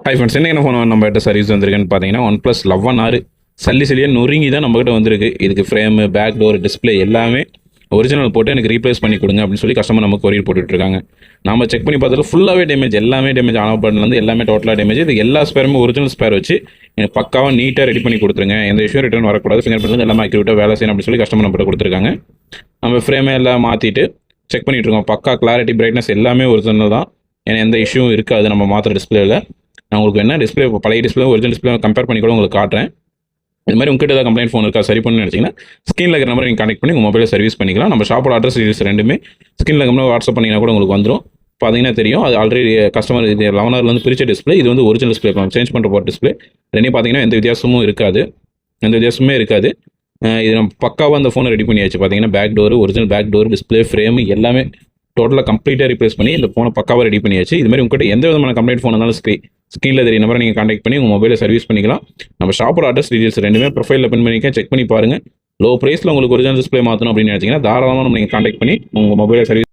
Hi friends, என்ன phone நம்மகிட்ட service வந்திருக்குன்னு பார்த்தீங்கன்னா OnePlus 11R சல்லியாக நொறுங்கி தான் நம்மகிட்ட வந்திருக்கு. இதுக்கு ஃப்ரேமு, பேக் டோர், டிஸ்பிளே எல்லாமே ஒரிஜினல் போட்டு எனக்கு ரீப்ளேஸ் பண்ணி கொடுங்க அப்படின்னு சொல்லி கஸ்டமர் நமக்கு கொரியர் போட்டுட்ருக்காங்க. நம்ம செக் பண்ணி பார்த்தா ஃபுல்லாகவே டேமேஜ், எல்லாமே டேமேஜ், ஆன் பட்டன்லேருந்து எல்லாமே டோட்டலாக டேமேஜ். இது எல்லா ஸ்பேருமே ஒரிஜினல் ஸ்பேர் வச்சு எனக்கு பக்காவாக நீட்டாக ரெடி பண்ணி கொடுத்துருங்க. எந்த இஷ்யூ ரிட்டர்ன் வரக்கூடாது, ஃபிங்கர் பிரிண்ட் எல்லாமே அக்யூரேட்டாக வேலை செய்யணும் அப்படின்னு சொல்லி கஸ்டமர் நம்மகிட்ட கொடுத்துருக்காங்க. நம்ம ஃப்ரேமே எல்லாம் மாற்றிட்டு செக் பண்ணிட்டு இருக்கோம். பக்கா கிளாரிட்டி, பிரைட்னஸ் எல்லாமே ஒரிஜினல் தான். ஏன்னா எந்த இஷ்யூவும் இருக்காது நம்ம மாத்திர டிஸ்பிளேல. நான் உங்களுக்கு என்ன டிஸ்பிளே, பழைய டிஸ்பிளே ஒரிஜினல் டிஸ்பிளே கம்பேர் பண்ணி கூட உங்களுக்கு காட்டுறேன். இது மாதிரி உங்ககிட்ட ஏதாவது கம்ப்ளைண்ட் ஃபோன் இருக்கா சரி பண்ணணும்னு நினச்சிங்கன்னா ஸ்க்ரீனில் இருக்கிற நம்பரை நீங்கள் கனெக்ட் பண்ணி உங்கள் மொபைலில் சர்வீஸ் பண்ணிக்கலாம். நம்ம ஷாப்போட அட்ரஸ் டீடைல்ஸ் ரெண்டுமே ஸ்க்ரீனில் இருக்கிற வாட்ஸ்அப் பண்ணிங்கன்னா கூட உங்களுக்கு வந்துடும். பார்த்தீங்கன்னா தெரியும், அது ஆல்ரெடி கஸ்டமர் இது 11 பிரிச்ச டிஸ்பிளே, இது வந்து ஒரிஜினல் டிஸ்பிளே சேஞ்ச் பண்ணுற போகிற டிஸ்பிளே. ரெண்டையும் பார்த்தீங்கன்னா எந்த வித்தியாசமும் இருக்காது, இது நம்ம பக்காவாக அந்த ஃபோனை ரெடி பண்ணியாச்சு. பார்த்தீங்கன்னா back door, original back door, display, frame எல்லாமே டோட்டலாக கம்ப்ளீட்டாக ரீப்ளேஸ் பண்ணி இந்த ஃபோனை பக்காவாக ரெடி பண்ணியாச்சு. இது மாதிரி உங்கள்கிட்ட எந்த விதமான கம்ப்ளைண்ட் ஃபோன் இருந்தாலும் ஸ்க்ரீனில் தெரிய நம்பரை நீங்கள் கான்டாக்ட் பண்ணி உங்கள் மொபைலை சர்வீஸ் பண்ணிக்கலாம். நம்ம ஷாப்போட அட்ரஸ் டீடைல்ஸ் ரெண்டுமே ப்ரொஃபைலில் பின் பண்ணிக்க, செக் பண்ணி பாருங்கள். லோ ப்ரைஸில் உங்களுக்கு ஒரிஜினல் டிஸ்பிளே மாற்றணும் அப்படின்னு நினச்சிங்கன்னா தாராளமாக நீங்கள் கான்டாக்ட் பண்ணி உங்கள் மொபைலை சர்வீஸ்